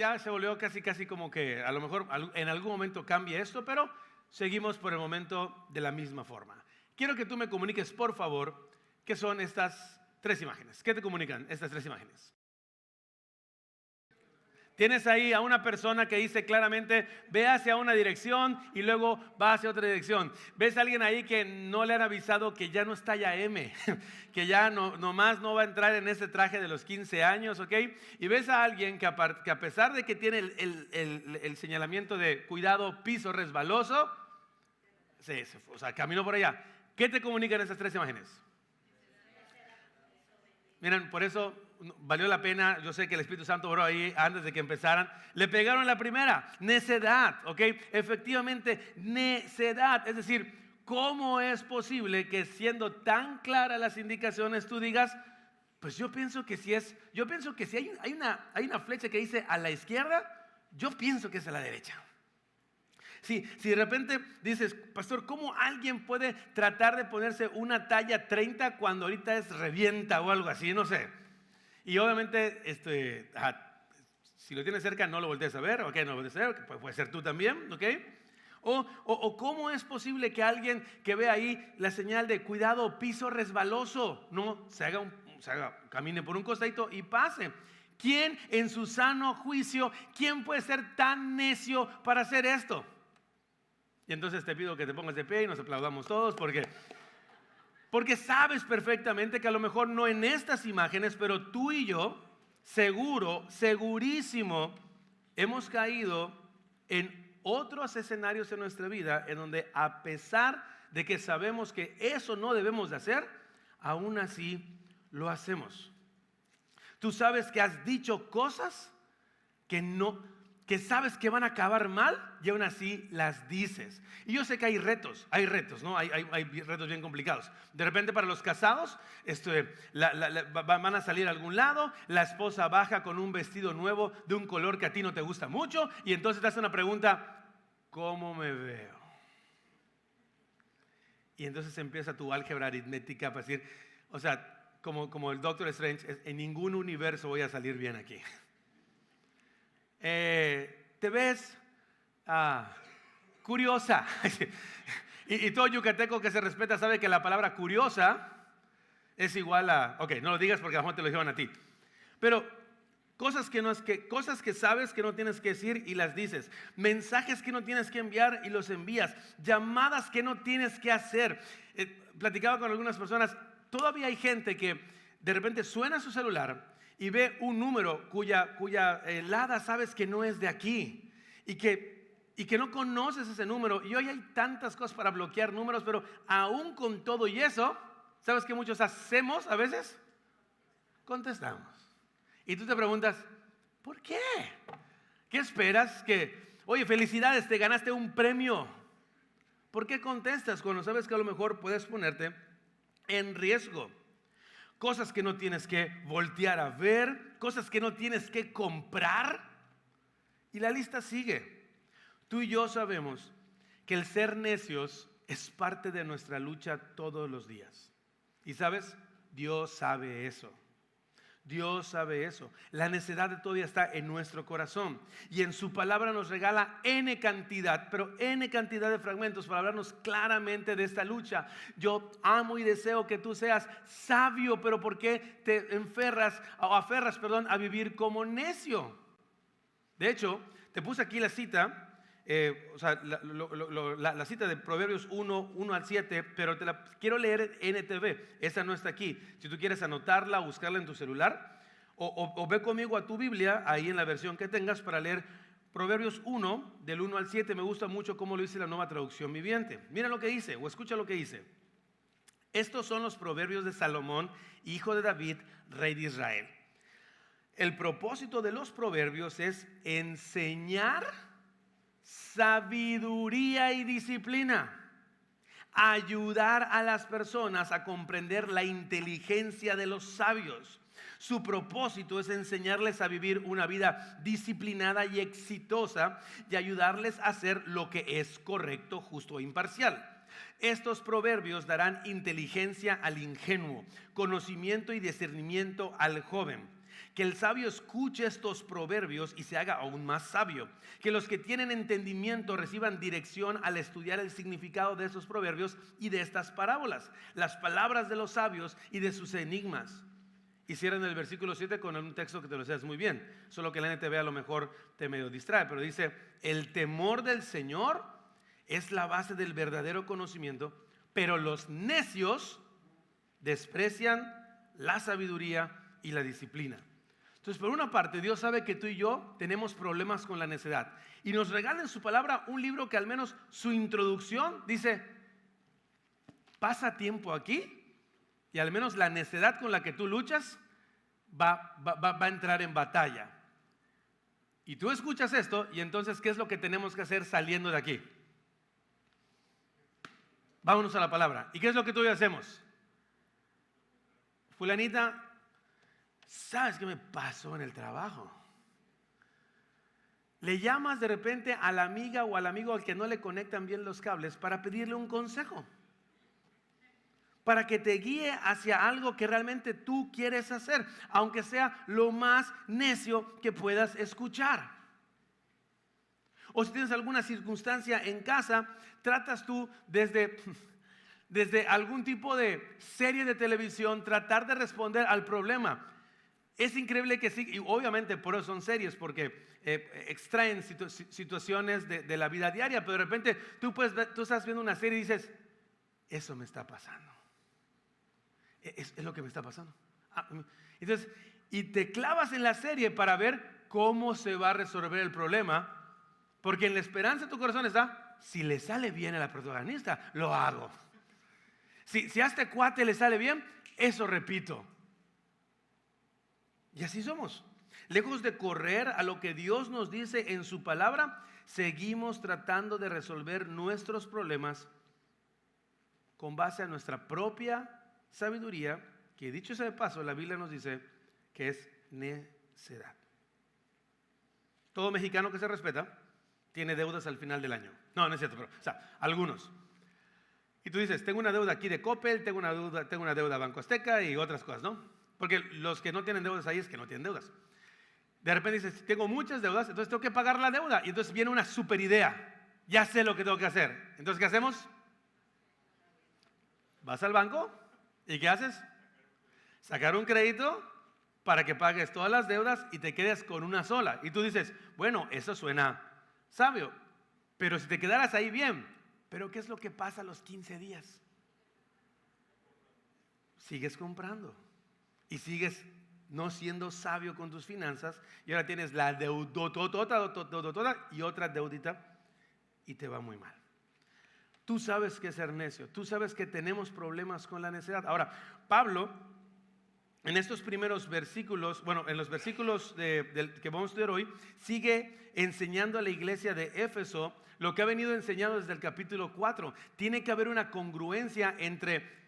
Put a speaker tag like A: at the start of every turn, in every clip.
A: ya se volvió casi como que a lo mejor en algún momento cambie esto, pero seguimos por el momento de la misma forma. Quiero que tú me comuniques, por favor, qué son estas 3 imágenes. ¿Qué te comunican estas 3 imágenes? Tienes ahí a una persona que dice claramente, ve hacia una dirección y luego va hacia otra dirección. Ves a alguien ahí que no le han avisado que ya no está ya M, que ya nomás no va a entrar en ese traje de los 15 años, ¿ok? Y ves a alguien que a pesar de que tiene el señalamiento de cuidado piso resbaloso, o sea, caminó por allá. ¿Qué te comunican esas 3 imágenes? Miren, por eso valió la pena. Yo sé que el Espíritu Santo oró ahí antes de que empezaran. Le pegaron la primera, necedad, ¿ok? Efectivamente, necedad. Es decir, ¿cómo es posible que siendo tan claras las indicaciones tú digas, pues yo pienso que si hay una flecha que dice a la izquierda, yo pienso que es a la derecha? Si de repente dices, pastor, ¿cómo alguien puede tratar de ponerse una talla 30 cuando ahorita es revienta o algo así? No sé. Y obviamente, si lo tienes cerca, no lo voltees a ver, ¿ok? No lo voltees a ver, puede ser tú también, ¿ok? O ¿cómo es posible que alguien que ve ahí la señal de cuidado, piso resbaloso, no camine por un costadito y pase? ¿Quién en su sano juicio, quién puede ser tan necio para hacer esto? Y entonces te pido que te pongas de pie y nos aplaudamos todos porque sabes perfectamente que a lo mejor no en estas imágenes, pero tú y yo, segurísimo, hemos caído en otros escenarios en nuestra vida en donde a pesar de que sabemos que eso no debemos de hacer, aún así lo hacemos. Tú sabes que has dicho cosas que sabes que van a acabar mal y aún así las dices. Y yo sé que hay retos, ¿no? Hay retos bien complicados. De repente para los casados, van a salir a algún lado, la esposa baja con un vestido nuevo de un color que a ti no te gusta mucho y entonces te hace una pregunta, ¿cómo me veo? Y entonces empieza tu álgebra aritmética para decir, o sea, como el Doctor Strange, en ningún universo voy a salir bien aquí. Te ves curiosa. y todo yucateco que se respeta sabe que la palabra curiosa es igual a, ok, no lo digas porque a lo mejor te lo dijeron a ti, pero cosas que sabes que no tienes que decir y las dices, mensajes que no tienes que enviar y los envías, llamadas que no tienes que hacer. Platicaba con algunas personas, todavía hay gente que de repente suena su celular y ve un número cuya lada sabes que no es de aquí y que no conoces ese número. Y hoy hay tantas cosas para bloquear números, pero aún con todo y eso, ¿sabes qué muchos hacemos a veces? Contestamos. Y tú te preguntas, ¿por qué? ¿Qué esperas? Oye, felicidades, te ganaste un premio. ¿Por qué contestas cuando sabes que a lo mejor puedes ponerte en riesgo? Cosas que no tienes que voltear a ver, cosas que no tienes que comprar. Y la lista sigue. Tú y yo sabemos que el ser necios es parte de nuestra lucha todos los días. Y sabes, Dios sabe eso. Dios sabe eso. La necedad todavía está en nuestro corazón. Y en su palabra nos regala N cantidad de fragmentos para hablarnos claramente de esta lucha. Yo amo y deseo que tú seas sabio, pero ¿por qué te aferras a vivir como necio? De hecho, te puse aquí la cita. La cita de Proverbios 1 al 7, pero te la quiero leer en NTV. Esa no está aquí. Si tú quieres anotarla o buscarla en tu celular, o ve conmigo a tu Biblia, ahí en la versión que tengas, para leer Proverbios 1, del 1 al 7. Me gusta mucho cómo lo dice la Nueva Traducción Viviente. Mira lo que dice, o escucha lo que dice. Estos son los proverbios de Salomón, hijo de David, rey de Israel. El propósito de los proverbios es enseñar sabiduría y disciplina, ayudar a las personas a comprender la inteligencia de los sabios. Su propósito es enseñarles a vivir una vida disciplinada y exitosa y ayudarles a hacer lo que es correcto, justo e imparcial. Estos proverbios darán inteligencia al ingenuo, conocimiento y discernimiento al joven. Que el sabio escuche estos proverbios y se haga aún más sabio. Que los que tienen entendimiento reciban dirección al estudiar el significado de estos proverbios y de estas parábolas, las palabras de los sabios y de sus enigmas. Y cierran el versículo 7 con un texto que te lo sabes muy bien, solo que la NTV a lo mejor te medio distrae, pero dice: el temor del Señor es la base del verdadero conocimiento, pero los necios desprecian la sabiduría y la disciplina. Entonces, por una parte, Dios sabe que tú y yo tenemos problemas con la necedad y nos regala en su palabra un libro que al menos su introducción dice: pasa tiempo aquí y al menos la necedad con la que tú luchas va a entrar en batalla. Y tú escuchas esto y entonces, ¿qué es lo que tenemos que hacer saliendo de aquí? Vámonos a la palabra. ¿Y qué es lo que tú y yo hacemos? Fulanita, ¿sabes qué me pasó en el trabajo? Le llamas de repente a la amiga o al amigo al que no le conectan bien los cables para pedirle un consejo, para que te guíe hacia algo que realmente tú quieres hacer, aunque sea lo más necio que puedas escuchar. O si tienes alguna circunstancia en casa, tratas tú desde algún tipo de serie de televisión tratar de responder al problema. Es increíble que sí, y obviamente por eso son series, porque extraen situaciones de la vida diaria, pero de repente tú estás viendo una serie y dices: eso me está pasando. Es lo que me está pasando. Entonces, y te clavas en la serie para ver cómo se va a resolver el problema, porque en la esperanza de tu corazón está: si le sale bien a la protagonista, lo hago. Si a este cuate le sale bien, eso repito. Y así somos. Lejos de correr a lo que Dios nos dice en su palabra, seguimos tratando de resolver nuestros problemas con base a nuestra propia sabiduría, que dicho sea de paso, la Biblia nos dice que es necedad. Todo mexicano que se respeta tiene deudas al final del año. No es cierto, pero, algunos. Y tú dices: tengo una deuda aquí de Coppel, tengo una deuda Banco Azteca y otras cosas, ¿no? Porque los que no tienen deudas ahí es que no tienen deudas. De repente dices: tengo muchas deudas, entonces tengo que pagar la deuda. Y entonces viene una super idea: ya sé lo que tengo que hacer. Entonces, ¿qué hacemos? Vas al banco y ¿qué haces? Sacar un crédito para que pagues todas las deudas y te quedes con una sola. Y tú dices: bueno, eso suena sabio, pero si te quedaras ahí bien. Pero ¿qué es lo que pasa a los 15 días? Sigues comprando y sigues no siendo sabio con tus finanzas, y ahora tienes la deudota y otra deudita y te va muy mal. Tú sabes que es ser necio, tú sabes que tenemos problemas con la necedad. Ahora, Pablo, en estos primeros versículos, en los versículos que vamos a estudiar hoy, sigue enseñando a la iglesia de Éfeso lo que ha venido enseñando desde el capítulo 4. Tiene que haber una congruencia entre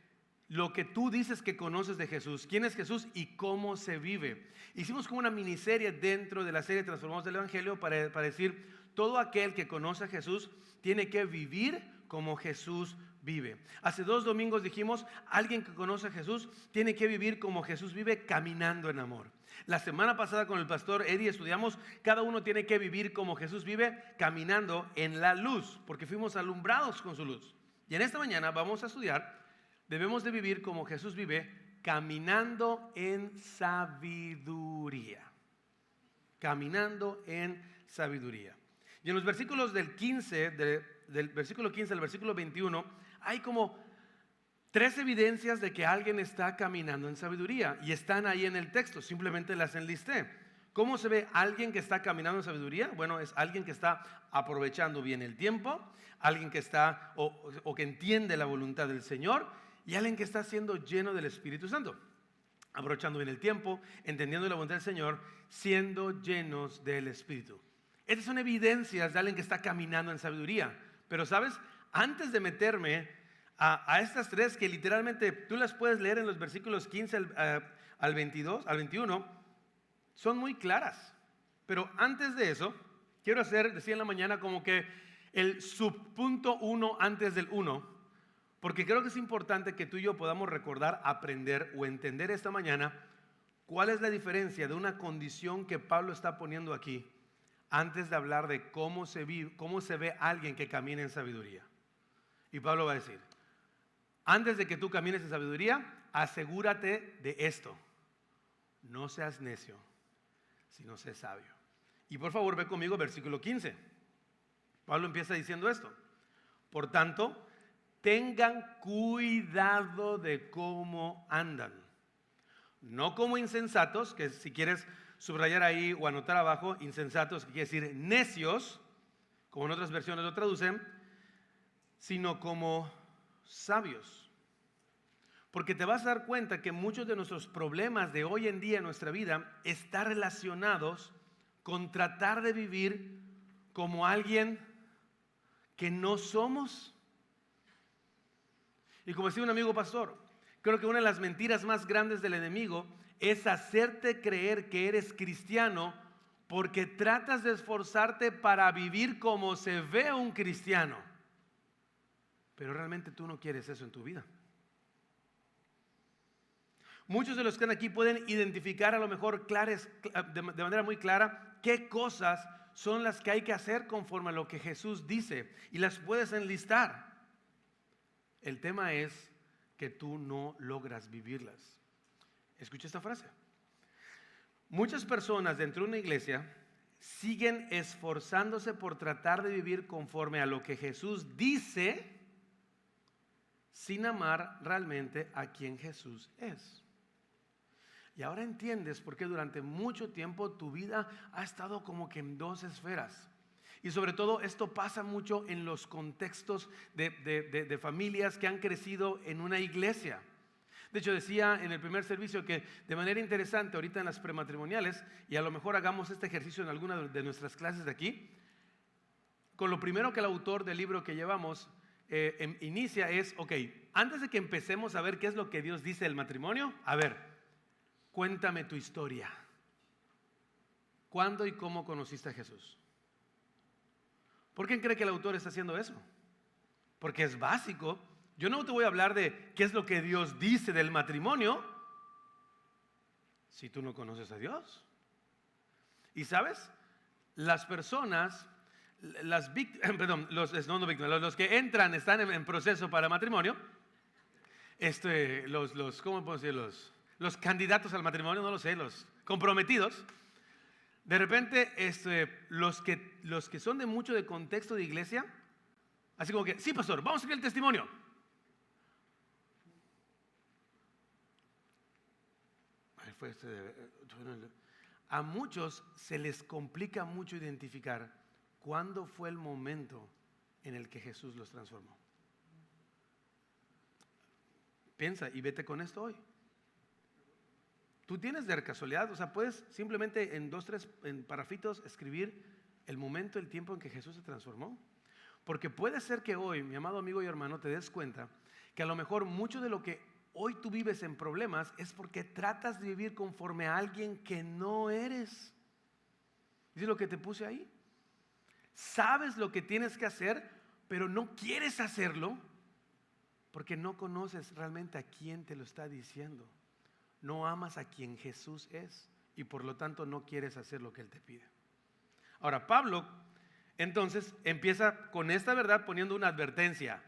A: lo que tú dices que conoces de Jesús, quién es Jesús y cómo se vive. Hicimos como una miniserie dentro de la serie Transformados del Evangelio para decir: todo aquel que conoce a Jesús tiene que vivir como Jesús vive. Hace 2 domingos dijimos: alguien que conoce a Jesús tiene que vivir como Jesús vive, caminando en amor. La semana pasada con el pastor Eddie estudiamos: cada uno tiene que vivir como Jesús vive, caminando en la luz, porque fuimos alumbrados con su luz. Y en esta mañana vamos a estudiar: debemos de vivir como Jesús vive, caminando en sabiduría. Caminando en sabiduría. Y en los versículos del versículo 15 al versículo 21, hay como 3 evidencias de que alguien está caminando en sabiduría. Y están ahí en el texto, simplemente las enlisté. ¿Cómo se ve alguien que está caminando en sabiduría? Bueno, es alguien que está aprovechando bien el tiempo, alguien que está o que entiende la voluntad del Señor, y alguien que está siendo lleno del Espíritu Santo. Aprovechando bien el tiempo, entendiendo la voluntad del Señor, siendo llenos del Espíritu. Estas son evidencias de alguien que está caminando en sabiduría. Pero ¿sabes? Antes de meterme a estas 3, que literalmente tú las puedes leer en los versículos 15 al 21, son muy claras. Pero antes de eso, quiero decir en la mañana como que el subpunto 1 antes del 1, porque creo que es importante que tú y yo podamos recordar, aprender o entender esta mañana ¿Cuál es la diferencia de una condición que Pablo está poniendo aquí antes de hablar de cómo se ve alguien que camina en sabiduría? Y Pablo va a decir, antes de que tú camines en sabiduría, asegúrate de esto. No seas necio, sino sé sabio. Y por favor, ve conmigo versículo 15. Pablo empieza diciendo esto. Por tanto, tengan cuidado de cómo andan. No como insensatos, que si quieres subrayar ahí o anotar abajo, insensatos, que quiere decir necios, como en otras versiones lo traducen, sino como sabios. Porque te vas a dar cuenta que muchos de nuestros problemas de hoy en día en nuestra vida están relacionados con tratar de vivir como alguien que no somos. Y como decía un amigo pastor, creo que una de las mentiras más grandes del enemigo es hacerte creer que eres cristiano porque tratas de esforzarte para vivir como se ve un cristiano. Pero realmente tú no quieres eso en tu vida. Muchos de los que están aquí pueden identificar a lo mejor de manera muy clara qué cosas son las que hay que hacer conforme a lo que Jesús dice y las puedes enlistar. El tema es que tú no logras vivirlas. Escucha esta frase. Muchas personas dentro de una iglesia siguen esforzándose por tratar de vivir conforme a lo que Jesús dice sin amar realmente a quien Jesús es. Y ahora entiendes por qué durante mucho tiempo tu vida ha estado como que en dos esferas. Y sobre todo esto pasa mucho en los contextos de familias que han crecido en una iglesia. De hecho decía en el primer servicio que de manera interesante ahorita en las prematrimoniales, y a lo mejor hagamos este ejercicio en alguna de nuestras clases de aquí, con lo primero que el autor del libro que llevamos inicia es, ok, antes de que empecemos a ver qué es lo que Dios dice del matrimonio, a ver, cuéntame tu historia. ¿Cuándo y cómo conociste a Jesús? ¿Por qué cree que el autor está haciendo eso? Porque es básico. Yo no te voy a hablar de qué es lo que Dios dice del matrimonio si tú no conoces a Dios. Y sabes, las personas, los que entran, están en proceso para matrimonio, ¿cómo puedo decir? Los candidatos al matrimonio, no lo sé, los comprometidos. De repente, los que son de mucho de contexto de iglesia, así como que, sí, pastor, vamos a ver el testimonio. A muchos se les complica mucho identificar cuándo fue el momento en el que Jesús los transformó. Piensa y vete con esto hoy. Tú tienes de casualidad, o sea, puedes simplemente en 2, 3 párrafitos escribir el momento, el tiempo en que Jesús se transformó. Porque puede ser que hoy, mi amado amigo y hermano, te des cuenta que a lo mejor mucho de lo que hoy tú vives en problemas es porque tratas de vivir conforme a alguien que no eres. ¿Es lo que te puse ahí? Sabes lo que tienes que hacer, pero no quieres hacerlo porque no conoces realmente a quién te lo está diciendo. No amas a quien Jesús es y por lo tanto no quieres hacer lo que Él te pide. Ahora, Pablo entonces empieza con esta verdad poniendo una advertencia.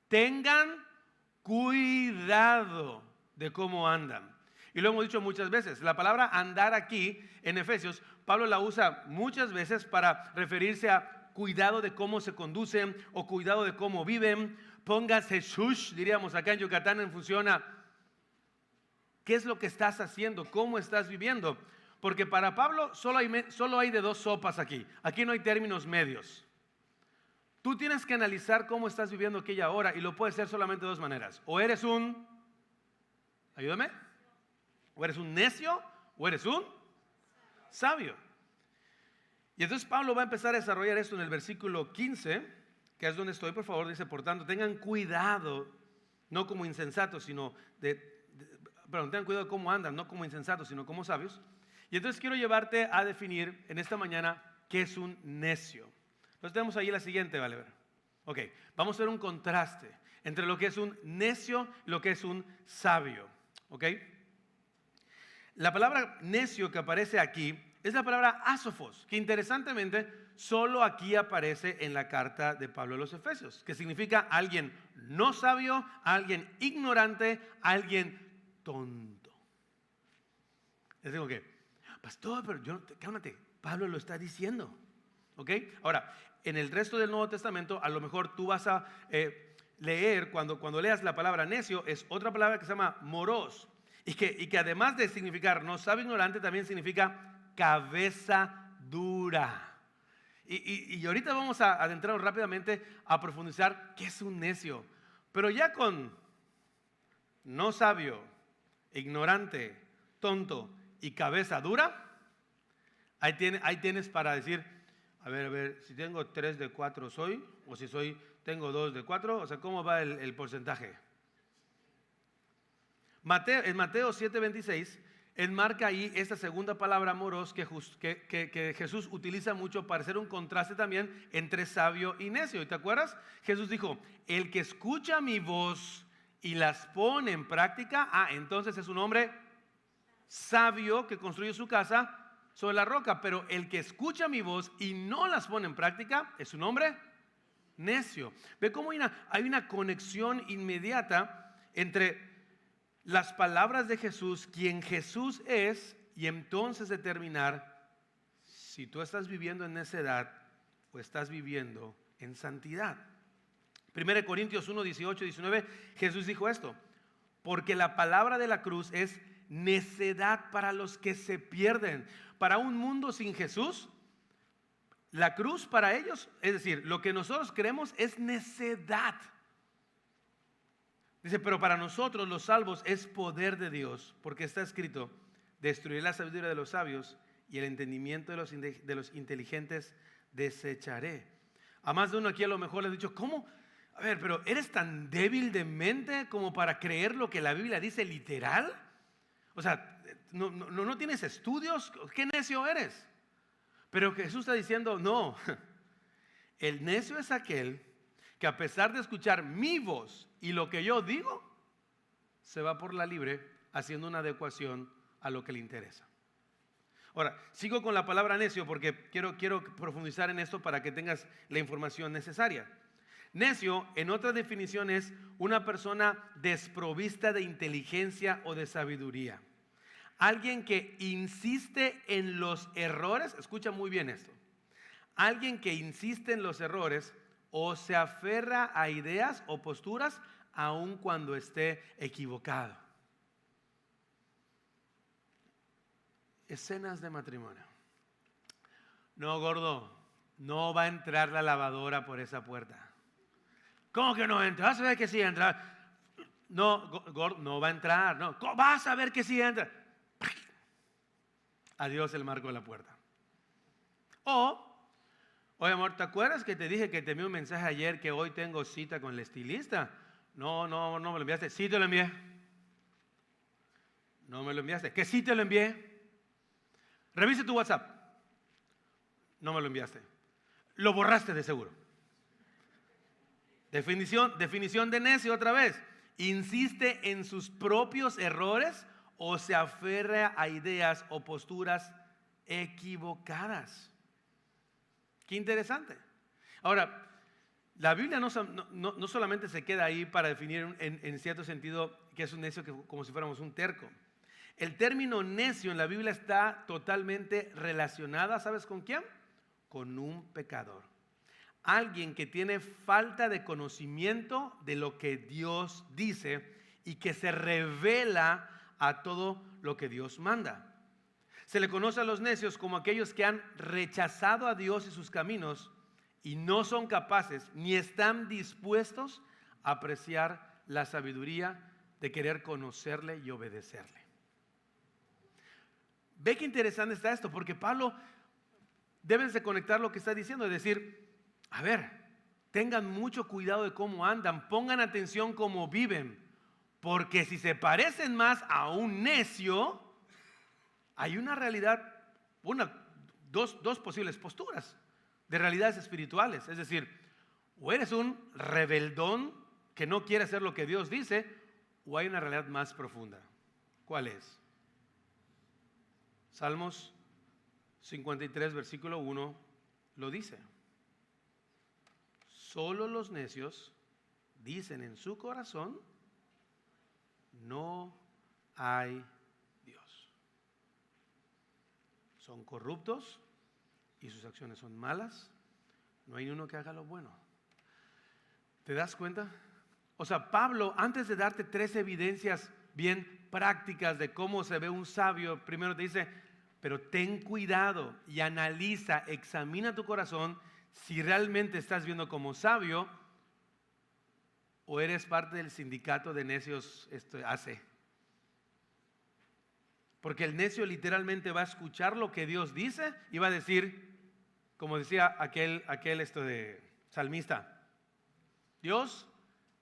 A: Tengan cuidado de cómo andan. Y lo hemos dicho muchas veces. La palabra andar aquí en Efesios, Pablo la usa muchas veces para referirse a cuidado de cómo se conducen o cuidado de cómo viven. Póngase shush, diríamos acá en Yucatán, funciona. ¿Qué es lo que estás haciendo? ¿Cómo estás viviendo? Porque para Pablo solo hay de dos sopas aquí. Aquí no hay términos medios. Tú tienes que analizar cómo estás viviendo aquella hora y lo puedes hacer solamente de dos maneras. O eres ayúdame, o eres un necio o eres un sabio. Y entonces Pablo va a empezar a desarrollar esto en el versículo 15, que es donde estoy, por favor. Dice, por tanto, tengan cuidado, no como insensatos, sino tengan cuidado de cómo andan, no como insensatos, sino como sabios. Y entonces quiero llevarte a definir en esta mañana qué es un necio. Entonces tenemos ahí la siguiente, vale ver. Ok, vamos a hacer un contraste entre lo que es un necio y lo que es un sabio. Ok. La palabra necio que aparece aquí es la palabra asofos, que interesantemente solo aquí aparece en la carta de Pablo a los Efesios, que significa alguien no sabio, alguien ignorante, alguien tonto. Les digo que, pastor, pero cálmate, Pablo lo está diciendo. ¿Ok? Ahora, en el resto del Nuevo Testamento, a lo mejor tú vas a leer, cuando leas la palabra necio, es otra palabra que se llama moros. Y que además de significar no sabio, ignorante, también significa cabeza dura. Y ahorita vamos a adentrarnos rápidamente a profundizar qué es un necio. Pero ya con no sabio, ignorante, tonto y cabeza dura, ahí tienes para decir, a ver, si tengo 3 de 4 soy, o si tengo 2 de 4, o sea, ¿cómo va el porcentaje? En Mateo 7:26, enmarca ahí esta segunda palabra moros que Jesús utiliza mucho para hacer un contraste también entre sabio y necio. ¿Y te acuerdas? Jesús dijo, el que escucha mi voz y las pone en práctica, entonces es un hombre sabio que construye su casa sobre la roca. Pero el que escucha mi voz y no las pone en práctica es un hombre necio. Ve cómo hay una conexión inmediata entre las palabras de Jesús, quien Jesús es, y entonces determinar si tú estás viviendo en necedad o estás viviendo en santidad. 1 Corintios 1, 18, 19, Jesús dijo esto: porque la palabra de la cruz es necedad para los que se pierden. Para un mundo sin Jesús, la cruz para ellos, es decir, lo que nosotros creemos es necedad. Dice, pero para nosotros los salvos es poder de Dios, porque está escrito, destruiré la sabiduría de los sabios y el entendimiento de los inteligentes desecharé. A más de uno aquí a lo mejor le ha dicho, ¿cómo? A ver, pero ¿eres tan débil de mente como para creer lo que la Biblia dice literal? O sea, ¿no tienes estudios? ¿Qué necio eres? Pero Jesús está diciendo, no, el necio es aquel que a pesar de escuchar mi voz y lo que yo digo, se va por la libre haciendo una adecuación a lo que le interesa. Ahora, sigo con la palabra necio porque quiero profundizar en esto para que tengas la información necesaria. Necio, en otra definición, es una persona desprovista de inteligencia o de sabiduría. Alguien que insiste en los errores, escucha muy bien esto. Alguien que insiste en los errores o se aferra a ideas o posturas aun cuando esté equivocado. Escenas de matrimonio. No, gordo, no va a entrar la lavadora por esa puerta. ¿Cómo que no entra? Vas a ver que sí entra. No, gordo, no va a entrar. No, vas a ver que sí entra. Adiós el marco de la puerta. Oye, amor, ¿te acuerdas que te dije que te envié un mensaje ayer que hoy tengo cita con el estilista? No me lo enviaste. Sí te lo envié. No me lo enviaste. Que sí te lo envié. Revise tu WhatsApp. No me lo enviaste. Lo borraste de seguro. Definición de necio otra vez. Insiste en sus propios errores o se aferra a ideas o posturas equivocadas. Qué interesante. Ahora, la Biblia no solamente se queda ahí para definir en cierto sentido que es un necio, como si fuéramos un terco. El término necio en la Biblia está totalmente relacionada, ¿sabes con quién? Con un pecador. Alguien que tiene falta de conocimiento de lo que Dios dice y que se revela a todo lo que Dios manda. Se le conoce a los necios como aquellos que han rechazado a Dios y sus caminos y no son capaces ni están dispuestos a apreciar la sabiduría de querer conocerle y obedecerle. Ve qué interesante está esto, porque Pablo debes de conectar lo que está diciendo, es decir, a ver, tengan mucho cuidado de cómo andan, pongan atención cómo viven, porque si se parecen más a un necio, hay una realidad, dos posibles posturas de realidades espirituales. Es decir, o eres un rebeldón que no quiere hacer lo que Dios dice, o hay una realidad más profunda. ¿Cuál es? Salmos 53, versículo 1 lo dice. Solo los necios dicen en su corazón, no hay Dios. Son corruptos y sus acciones son malas. No hay uno que haga lo bueno. ¿Te das cuenta? O sea, Pablo, antes de darte 3 evidencias bien prácticas de cómo se ve un sabio, primero te dice, pero ten cuidado y analiza, examina tu corazón si realmente estás viendo como sabio o eres parte del sindicato de necios AC. Porque el necio literalmente va a escuchar lo que Dios dice y va a decir, como decía aquel de salmista, Dios,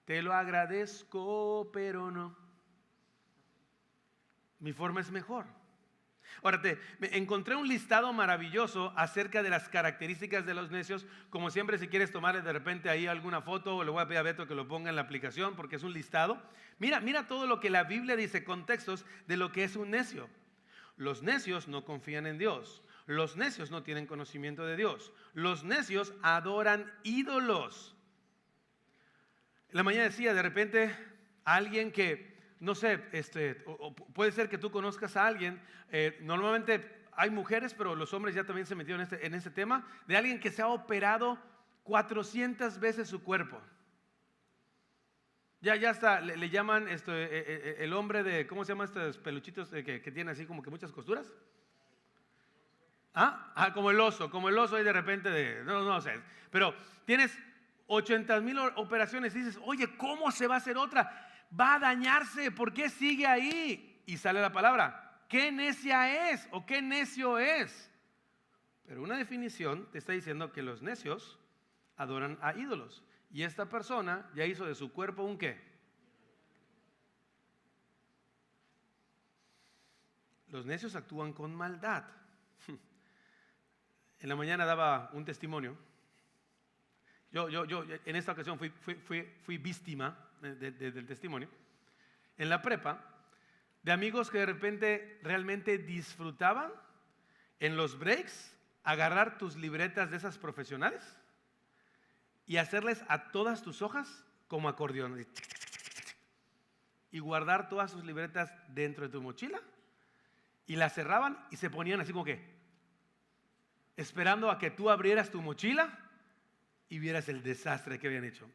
A: te lo agradezco, pero no. Mi forma es mejor. Ahora, me encontré un listado maravilloso acerca de las características de los necios. Como siempre, si quieres tomarle de repente ahí alguna foto, o le voy a pedir a Beto que lo ponga en la aplicación porque es un listado. Mira todo lo que la Biblia dice, contextos de lo que es un necio. Los necios no confían en Dios. Los necios no tienen conocimiento de Dios. Los necios adoran ídolos. En la mañana decía de repente alguien que, no sé, o puede ser que tú conozcas a alguien, normalmente hay mujeres, pero los hombres ya también se metieron en este tema, de alguien que se ha operado 400 veces su cuerpo. Ya está, le llaman el hombre de, ¿cómo se llama estos peluchitos que tiene así como que muchas costuras? Como el oso ahí de repente no sé, pero tienes 80,000 operaciones y dices, oye, ¿cómo se va a hacer otra? Va a dañarse, ¿por qué sigue ahí? Y sale la palabra, ¿qué necia es o qué necio es? Pero una definición te está diciendo que los necios adoran a ídolos. Y esta persona ya hizo de su cuerpo un ¿qué? Los necios actúan con maldad. En la mañana daba un testimonio. Yo en esta ocasión fui víctima del testimonio. En la prepa, de amigos que de repente realmente disfrutaban en los breaks agarrar tus libretas de esas profesionales y hacerles a todas tus hojas como acordeón y guardar todas sus libretas dentro de tu mochila y las cerraban y se ponían así como que esperando a que tú abrieras tu mochila y vieras el desastre que habían hecho.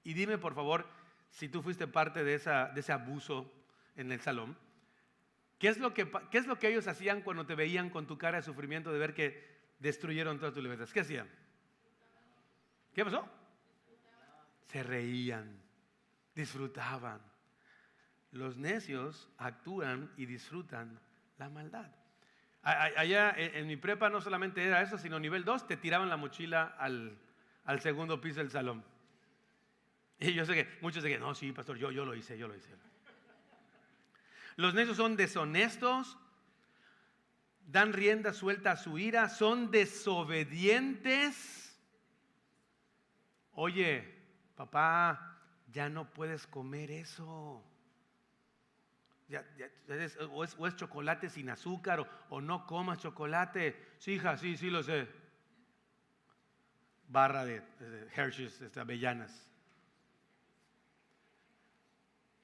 A: Y dime por favor, si tú fuiste parte de ese abuso en el salón, ¿qué es lo que ellos hacían cuando te veían con tu cara de sufrimiento de ver que destruyeron todas tus libretas? ¿Qué hacían? ¿Qué pasó? Se reían, disfrutaban. Los necios actúan y disfrutan la maldad. Allá en mi prepa no solamente era eso, sino nivel 2, te tiraban la mochila al segundo piso del salón. Y yo sé que muchos dicen, no, sí, pastor, yo lo hice. Los necios son deshonestos, dan rienda suelta a su ira, son desobedientes. Oye, papá, ya no puedes comer eso. O es chocolate sin azúcar o no comas chocolate. Sí, hija, sí lo sé. Barra de Hershey's, avellanas.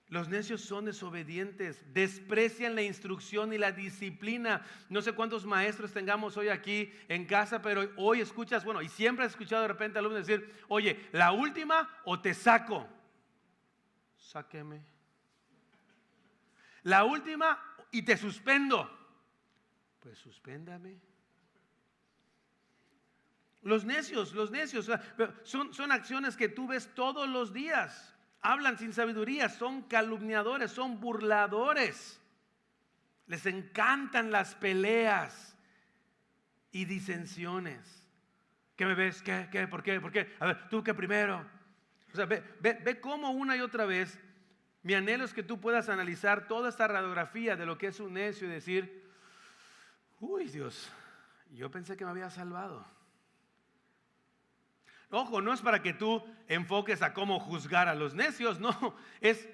A: Los necios son desobedientes, desprecian la instrucción y la disciplina. No sé cuántos maestros tengamos hoy aquí en casa, pero hoy escuchas, y siempre has escuchado de repente alumnos decir, oye, la última o te saco. Sáqueme. La última y te suspendo. Pues suspéndame. Los necios, son acciones que tú ves todos los días. Hablan sin sabiduría, son calumniadores, son burladores. Les encantan las peleas y disensiones. ¿Qué me ves? ¿Qué? ¿Por qué? A ver, tú que primero. O sea, ve cómo una y otra vez. Mi anhelo es que tú puedas analizar toda esta radiografía de lo que es un necio y decir, uy Dios, yo pensé que me había salvado. Ojo, no es para que tú enfoques a cómo juzgar a los necios, no, es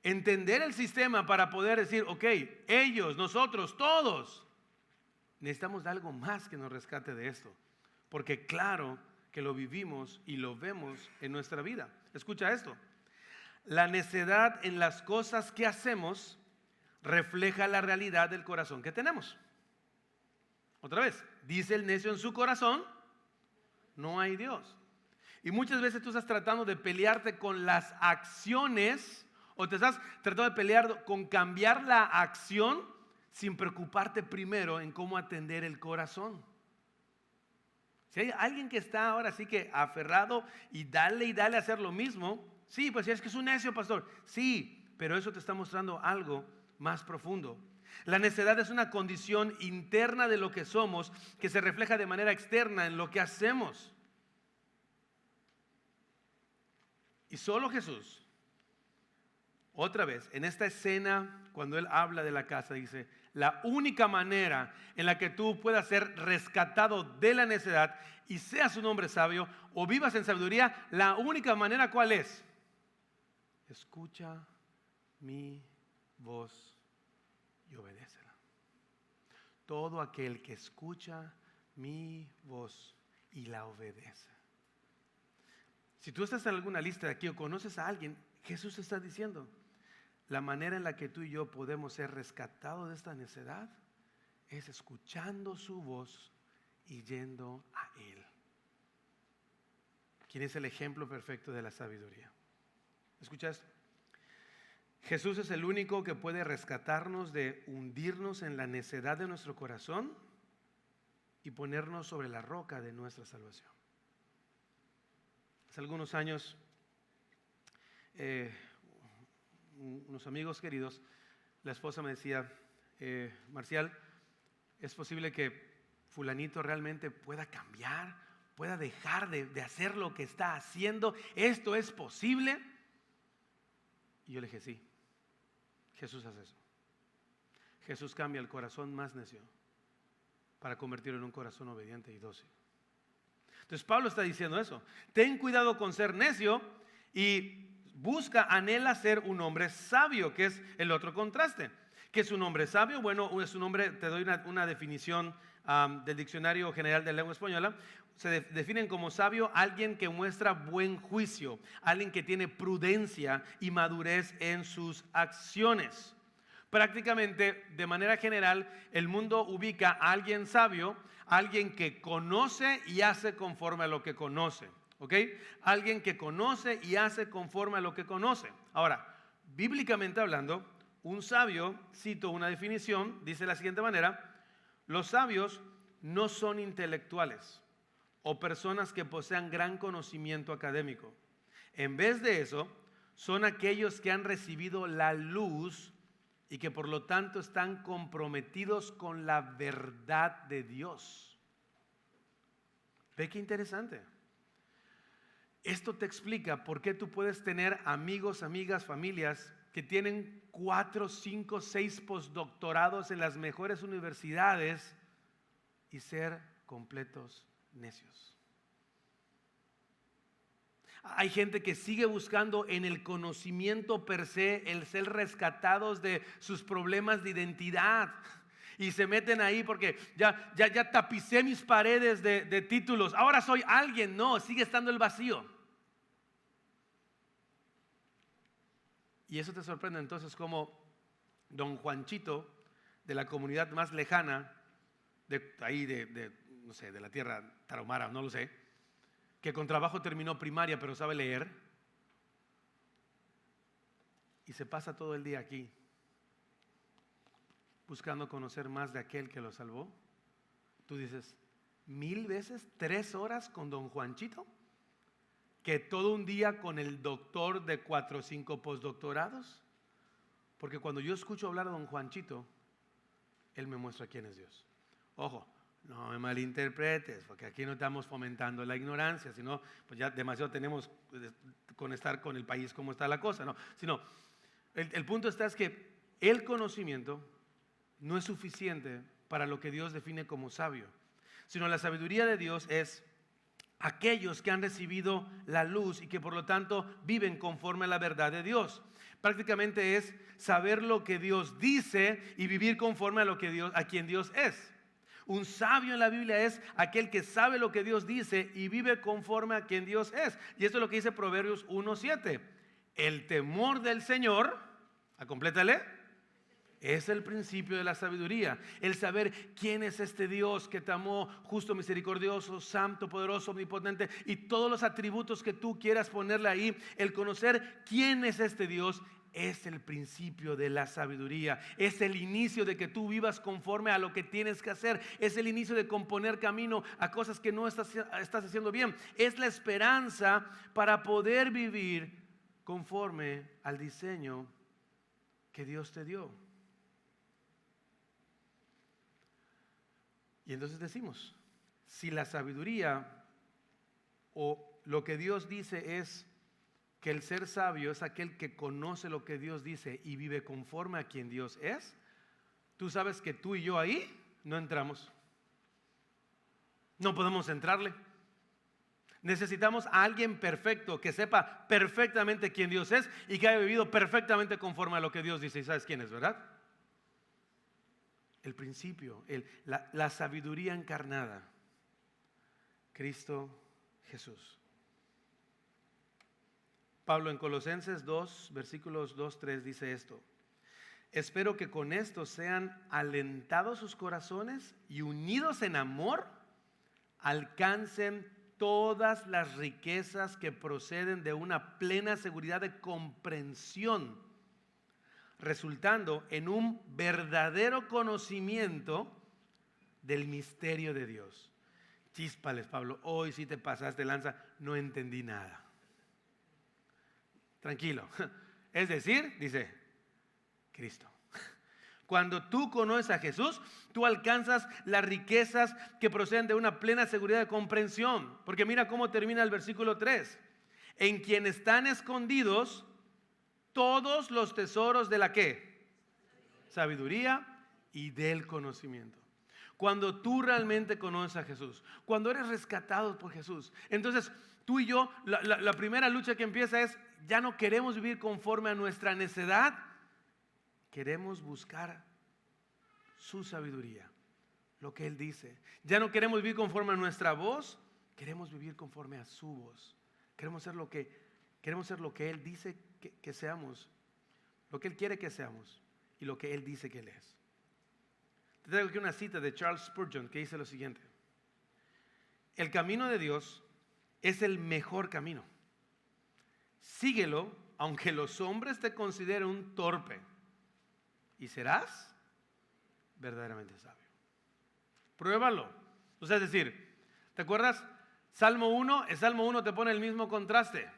A: entender el sistema para poder decir, ok, ellos, nosotros, todos necesitamos de algo más que nos rescate de esto, porque claro que lo vivimos y lo vemos en nuestra vida. Escucha esto: la necedad en las cosas que hacemos refleja la realidad del corazón que tenemos. Otra vez, dice el necio en su corazón, no hay Dios. Y muchas veces tú estás tratando de pelearte con las acciones, o te estás tratando de pelear con cambiar la acción sin preocuparte primero en cómo atender el corazón. Si hay alguien que está ahora sí que aferrado y dale a hacer lo mismo, sí, pues es que es un necio, pastor. Sí, pero eso te está mostrando algo más profundo. La necedad es una condición interna de lo que somos que se refleja de manera externa en lo que hacemos. Y solo Jesús, otra vez, en esta escena, cuando Él habla de la casa, dice: la única manera en la que tú puedas ser rescatado de la necedad y seas un hombre sabio o vivas en sabiduría, la única manera, ¿cuál es? Escucha mi voz y obedécela. Todo aquel que escucha mi voz y la obedece. Si tú estás en alguna lista de aquí o conoces a alguien, Jesús está diciendo: la manera en la que tú y yo podemos ser rescatados de esta necedad es escuchando su voz y yendo a Él. ¿Quién es el ejemplo perfecto de la sabiduría? ¿Escucha esto? Jesús es el único que puede rescatarnos de hundirnos en la necedad de nuestro corazón y ponernos sobre la roca de nuestra salvación. Hace algunos años, unos amigos queridos, la esposa me decía: Marcial, ¿es posible que fulanito realmente pueda cambiar, pueda dejar de hacer lo que está haciendo? ¿Esto es posible? Y yo le dije: sí, Jesús hace eso. Jesús cambia el corazón más necio para convertirlo en un corazón obediente y dócil. Entonces Pablo está diciendo eso: ten cuidado con ser necio y anhela ser un hombre sabio, que es el otro contraste. ¿Qué es un hombre sabio? Bueno, es un hombre, te doy una definición del Diccionario General de Lengua Española. Se definen como sabio alguien que muestra buen juicio, alguien que tiene prudencia y madurez en sus acciones. Prácticamente, de manera general, el mundo ubica a alguien sabio, alguien que conoce y hace conforme a lo que conoce. ¿Ok? Alguien que conoce y hace conforme a lo que conoce. Ahora, bíblicamente hablando, un sabio, cito una definición, dice de la siguiente manera: los sabios no son intelectuales o personas que posean gran conocimiento académico. En vez de eso, son aquellos que han recibido la luz y que por lo tanto están comprometidos con la verdad de Dios. Ve qué interesante. Esto te explica por qué tú puedes tener amigos, amigas, familias que tienen 4, 5, 6 postdoctorados en las mejores universidades y ser completos necios. Hay gente que sigue buscando en el conocimiento per se el ser rescatados de sus problemas de identidad. Y se meten ahí porque ya tapicé mis paredes de títulos. Ahora soy alguien. No, sigue estando el vacío. Y eso te sorprende entonces como don Juanchito, de la comunidad más lejana, no sé, de la tierra tarahumara, no lo sé, que con trabajo terminó primaria pero sabe leer, y se pasa todo el día aquí buscando conocer más de aquel que lo salvó. Tú dices: 1000 veces 3 horas con don Juanchito que todo un día con el doctor de 4 o 5 postdoctorados. Porque cuando yo escucho hablar a don Juanchito, él me muestra quién es Dios. Ojo, no me malinterpretes, porque aquí no estamos fomentando la ignorancia, sino pues ya demasiado tenemos con estar con el país como está la cosa, no, sino el punto está es que el conocimiento no es suficiente para lo que Dios define como sabio, sino la sabiduría de Dios es aquellos que han recibido la luz y que por lo tanto viven conforme a la verdad de Dios. Prácticamente es saber lo que Dios dice y vivir conforme a lo que a quien Dios es. Un sabio en la Biblia es aquel que sabe lo que Dios dice y vive conforme a quien Dios es. Y esto es lo que dice Proverbios 1:7. El temor del Señor, complétale, es el principio de la sabiduría. El saber quién es este Dios que te amó, justo, misericordioso, santo, poderoso, omnipotente, y todos los atributos que tú quieras ponerle ahí. El conocer quién es este Dios es el principio de la sabiduría. Es el inicio de que tú vivas conforme a lo que tienes que hacer. Es el inicio de componer camino a cosas que no estás haciendo bien. Es la esperanza para poder vivir conforme al diseño que Dios te dio. Y entonces decimos, si la sabiduría o lo que Dios dice es que el ser sabio es aquel que conoce lo que Dios dice y vive conforme a quien Dios es, tú sabes que tú y yo ahí no entramos. No podemos entrarle. Necesitamos a alguien perfecto que sepa perfectamente quién Dios es y que haya vivido perfectamente conforme a lo que Dios dice. ¿Y sabes quién es, verdad? El principio, la sabiduría encarnada, Cristo Jesús. Pablo en Colosenses 2, versículos 2-3 dice esto: espero que con esto sean alentados sus corazones y unidos en amor, alcancen todas las riquezas que proceden de una plena seguridad de comprensión, resultando en un verdadero conocimiento del misterio de Dios. Chíspales, Pablo, hoy sí te pasaste lanza, no entendí nada. Tranquilo. Es decir, dice, Cristo. Cuando tú conoces a Jesús, tú alcanzas las riquezas que proceden de una plena seguridad de comprensión. Porque mira cómo termina el versículo 3. En quien están escondidos todos los tesoros de la ¿qué? Sabiduría y del conocimiento. Cuando tú realmente conoces a Jesús, cuando eres rescatado por Jesús, entonces tú y yo, la primera lucha que empieza es, ya no queremos vivir conforme a nuestra necedad, queremos buscar su sabiduría, lo que Él dice. Ya no queremos vivir conforme a nuestra voz, queremos vivir conforme a su voz. Queremos ser lo que Él dice que seamos, lo que Él quiere que seamos y lo que Él dice que Él es. Te traigo aquí una cita de Charles Spurgeon que dice lo siguiente: el camino de Dios es el mejor camino. Síguelo aunque los hombres te consideren un torpe y serás verdaderamente sabio. Pruébalo. O sea, es decir, ¿te acuerdas? Salmo 1, el Salmo 1 te pone el mismo contraste.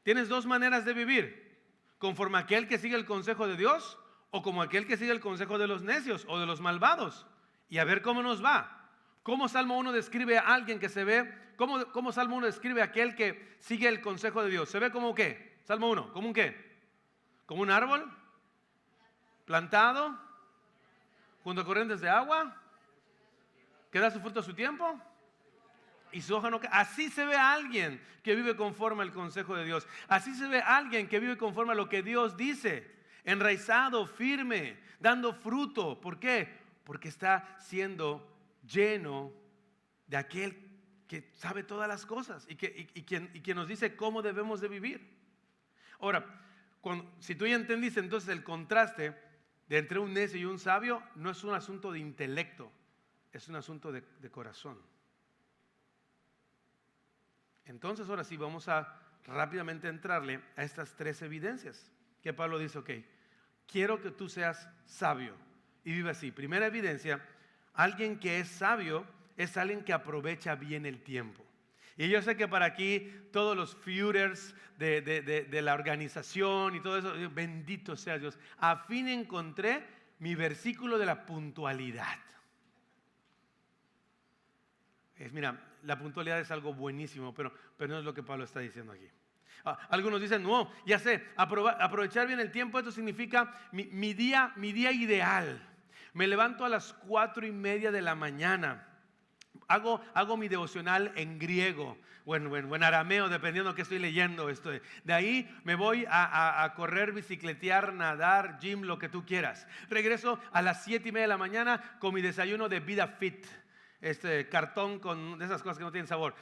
A: Tienes dos maneras de vivir: conforme a aquel que sigue el consejo de Dios o como aquel que sigue el consejo de los necios o de los malvados. Y a ver cómo nos va. ¿Cómo Salmo 1 describe a alguien que se ve? ¿Cómo Salmo 1 describe a aquel que sigue el consejo de Dios? ¿Se ve como qué? Salmo 1, ¿como un qué? ¿Como un árbol plantado junto a corrientes de agua que da su fruto a su tiempo y su hoja no cae? Así se ve a alguien que vive conforme al consejo de Dios. Así se ve a alguien que vive conforme a lo que Dios dice, enraizado, firme, dando fruto. ¿Por qué? Porque está siendo lleno de aquel que sabe todas las cosas y quien nos dice cómo debemos de vivir. Ahora, si tú ya entendiste entonces el contraste de entre un necio y un sabio, no es un asunto de intelecto, es un asunto de corazón. Entonces ahora sí vamos a rápidamente entrarle a estas tres evidencias que Pablo dice: ok, quiero que tú seas sabio y vive así. Primera evidencia: alguien que es sabio es alguien que aprovecha bien el tiempo. Y yo sé que para aquí todos los Führers de la organización y todo eso, bendito sea Dios, a fin encontré mi versículo de la puntualidad. Mira, la puntualidad es algo buenísimo, pero no es lo que Pablo está diciendo aquí. Algunos dicen, no, ya sé, aprovechar bien el tiempo, esto significa mi día ideal. Me levanto a las 4:30 de la mañana. Hago mi devocional en griego o en arameo, dependiendo de qué estoy leyendo. De ahí me voy a correr, bicicletear, nadar, gym, lo que tú quieras. Regreso a las 7:30 de la mañana con mi desayuno de Vida Fit. cartón con de esas cosas que no tienen sabor.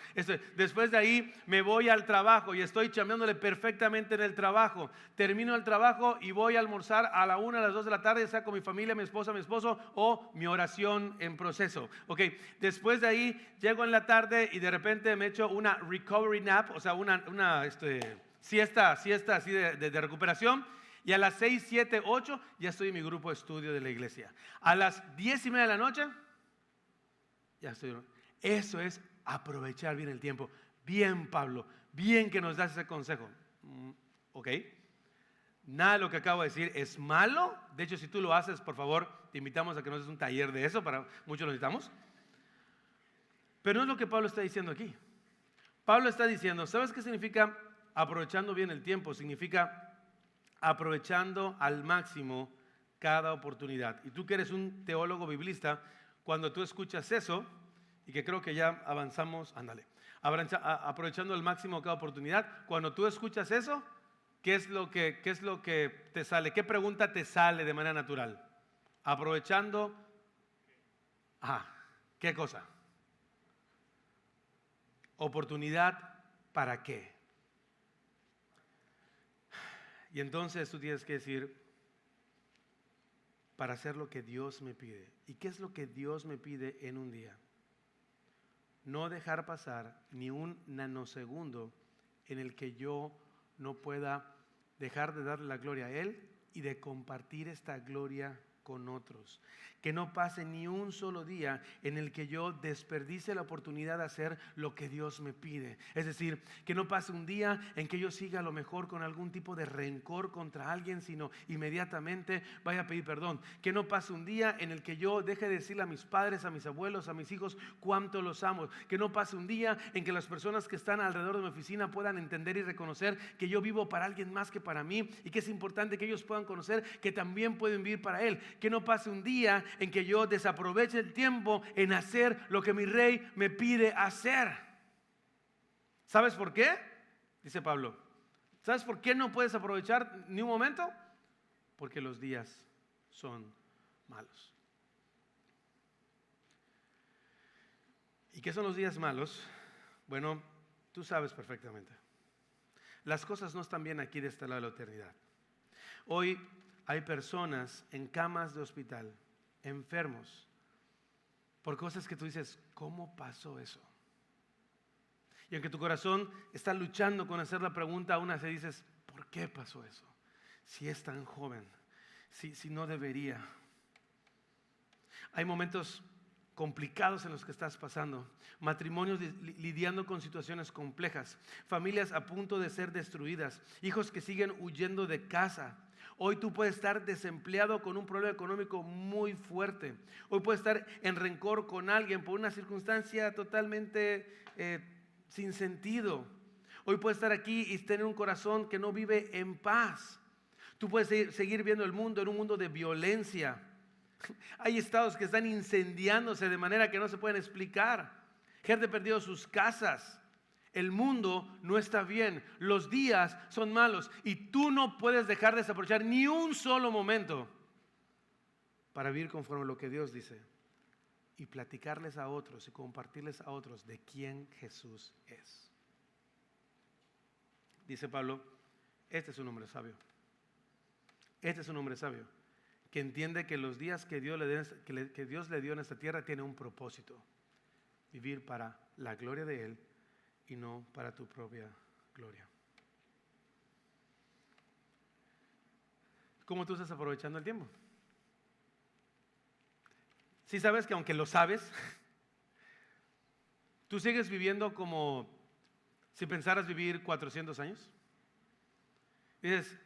A: Después de ahí me voy al trabajo y estoy chambeándole perfectamente en el trabajo. Termino el trabajo y voy a almorzar a la 1, a las 2 de la tarde, sea con mi familia, mi esposa, mi esposo o mi oración en proceso. Ok, después de ahí llego en la tarde y de repente me echo una recovery nap, o sea, una siesta así de recuperación. Y a las 6, 7, 8 ya estoy en mi grupo de estudio de la iglesia. A las 10:30 de la noche ya estoy. Eso es aprovechar bien el tiempo. Bien, Pablo, bien que nos das ese consejo. Ok. Nada de lo que acabo de decir es malo. De hecho, si tú lo haces, por favor, te invitamos a que nos des un taller de eso. Para muchos lo necesitamos. Pero no es lo que Pablo está diciendo aquí. Pablo está diciendo, ¿sabes qué significa aprovechando bien el tiempo? Significa aprovechando al máximo cada oportunidad. Y tú que eres un teólogo biblista, cuando tú escuchas eso, y que creo que ya avanzamos, aprovechando al máximo cada oportunidad, cuando tú escuchas eso, ¿qué es lo que te sale? ¿Qué pregunta te sale de manera natural? Aprovechando, ¿qué cosa? Oportunidad, ¿para qué? Y entonces tú tienes que decir, para hacer lo que Dios me pide. ¿Y qué es lo que Dios me pide en un día? No dejar pasar ni un nanosegundo en el que yo no pueda dejar de darle la gloria a Él y de compartir esta gloria con otros. Que no pase ni un solo día en el que yo desperdicie la oportunidad de hacer lo que Dios me pide. Es decir, que no pase un día en que yo siga a lo mejor con algún tipo de rencor contra alguien, sino inmediatamente vaya a pedir perdón. Que no pase un día en el que yo deje de decirle a mis padres, a mis abuelos, a mis hijos cuánto los amo. Que no pase un día en que las personas que están alrededor de mi oficina puedan entender y reconocer que yo vivo para alguien más que para mí y que es importante que ellos puedan conocer que también pueden vivir para Él. Que no pase un día en que yo desaproveche el tiempo en hacer lo que mi rey me pide hacer. ¿Sabes por qué? Dice Pablo. ¿Sabes por qué no puedes aprovechar ni un momento? Porque los días son malos. ¿Y qué son los días malos? Bueno, tú sabes perfectamente. Las cosas no están bien aquí de este lado de la eternidad. Hoy hay personas en camas de hospital, enfermos, por cosas que tú dices, ¿cómo pasó eso? Y aunque tu corazón está luchando con hacer la pregunta, aún así dices, ¿por qué pasó eso? Si es tan joven, si no debería. Hay momentos complicados en los que estás pasando, matrimonios lidiando con situaciones complejas, familias a punto de ser destruidas, hijos que siguen huyendo de casa. Hoy tú puedes estar desempleado con un problema económico muy fuerte. Hoy puedes estar en rencor con alguien por una circunstancia totalmente sin sentido. Hoy puedes estar aquí y tener un corazón que no vive en paz. Tú puedes seguir viendo el mundo en un mundo de violencia. Hay estados que están incendiándose de manera que no se pueden explicar. Gente ha perdido sus casas. El mundo no está bien, los días son malos y tú no puedes dejar de desaprovechar ni un solo momento para vivir conforme a lo que Dios dice y platicarles a otros y compartirles a otros de quién Jesús es. Dice Pablo, este es un hombre sabio. Este es un hombre sabio que entiende que los días que Dios le dio en esta tierra tiene un propósito: vivir para la gloria de Él y no para tu propia gloria. ¿Cómo tú estás aprovechando el tiempo? Si sabes que aunque lo sabes, tú sigues viviendo como si pensaras vivir 400 años. Dices,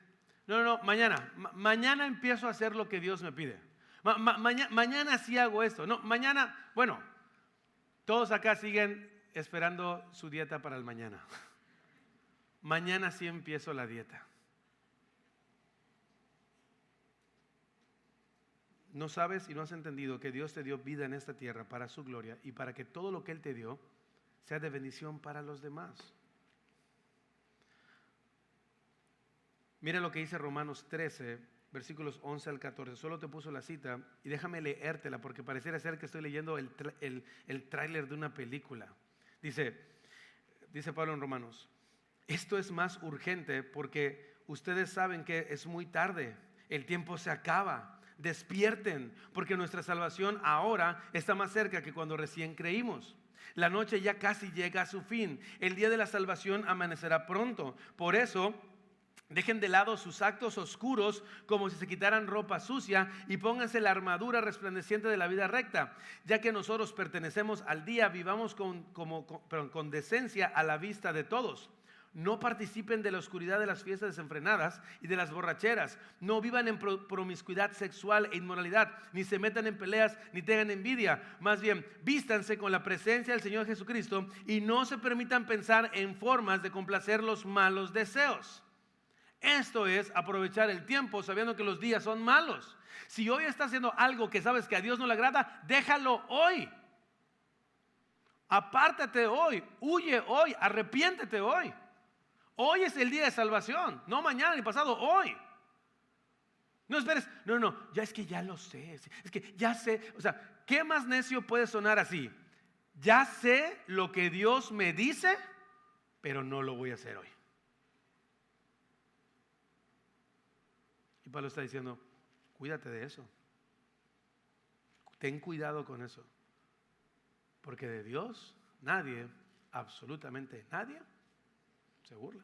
A: no, mañana empiezo a hacer lo que Dios me pide. Mañana sí hago esto. No, mañana, bueno, todos acá siguen esperando su dieta para el mañana. Mañana sí empiezo la dieta. No sabes y no has entendido que Dios te dio vida en esta tierra para su gloria y para que todo lo que Él te dio sea de bendición para los demás. Mira lo que dice Romanos 13, versículos 11 al 14. Solo te puso la cita y déjame leértela porque pareciera ser que estoy leyendo el tráiler de una película. Dice Pablo en Romanos: esto es más urgente porque ustedes saben que es muy tarde, el tiempo se acaba. Despierten, porque nuestra salvación ahora está más cerca que cuando recién creímos. La noche ya casi llega a su fin. El día de la salvación amanecerá pronto. Por eso, dejen de lado sus actos oscuros como si se quitaran ropa sucia y pónganse la armadura resplandeciente de la vida recta. Ya que nosotros pertenecemos al día, vivamos con decencia a la vista de todos. No participen de la oscuridad de las fiestas desenfrenadas y de las borracheras. No vivan en promiscuidad sexual e inmoralidad, ni se metan en peleas, ni tengan envidia. Más bien, vístanse con la presencia del Señor Jesucristo y no se permitan pensar en formas de complacer los malos deseos. Esto es aprovechar el tiempo sabiendo que los días son malos. Si hoy estás haciendo algo que sabes que a Dios no le agrada, déjalo hoy. Apártate hoy, huye hoy, arrepiéntete hoy. Hoy es el día de salvación, no mañana ni pasado, hoy. No esperes, no, ya es que ya lo sé, es que ya sé, o sea, ¿qué más necio puede sonar así? Ya sé lo que Dios me dice, pero no lo voy a hacer hoy. Y Pablo está diciendo, cuídate de eso. Ten cuidado con eso. Porque de Dios nadie, absolutamente nadie, se burla.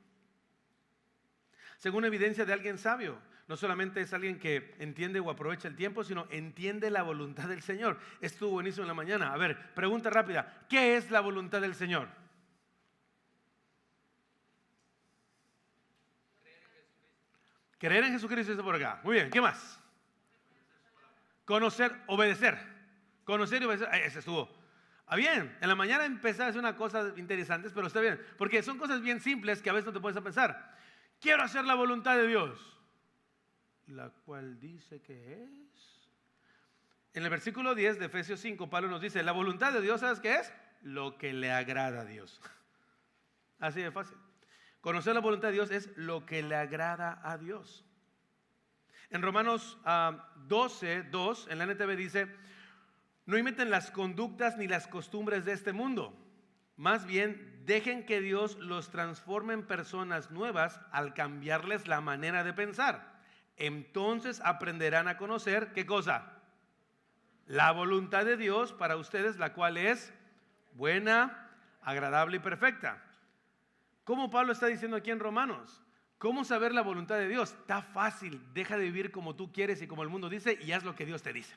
A: Según evidencia de alguien sabio, no solamente es alguien que entiende o aprovecha el tiempo, sino entiende la voluntad del Señor. Estuvo buenísimo en la mañana. A ver, pregunta rápida. ¿Qué es la voluntad del Señor? Creer en Jesucristo dice por acá. Muy bien, ¿qué más? Conocer, obedecer. Conocer y obedecer. Ese estuvo. Bien, en la mañana empecé a hacer unas cosas interesantes, pero está bien, porque son cosas bien simples que a veces no te puedes pensar. Quiero hacer la voluntad de Dios, la cual dice que es. En el versículo 10 de Efesios 5, Pablo nos dice, la voluntad de Dios, ¿sabes qué es? Lo que le agrada a Dios. Así de fácil. Conocer la voluntad de Dios es lo que le agrada a Dios. En Romanos 12:2, en la NTV dice, no imiten las conductas ni las costumbres de este mundo. Más bien, dejen que Dios los transforme en personas nuevas al cambiarles la manera de pensar. Entonces aprenderán a conocer, ¿qué cosa? La voluntad de Dios para ustedes, la cual es buena, agradable y perfecta. ¿Cómo Pablo está diciendo aquí en Romanos? ¿Cómo saber la voluntad de Dios? Está fácil, deja de vivir como tú quieres y como el mundo dice y haz lo que Dios te dice.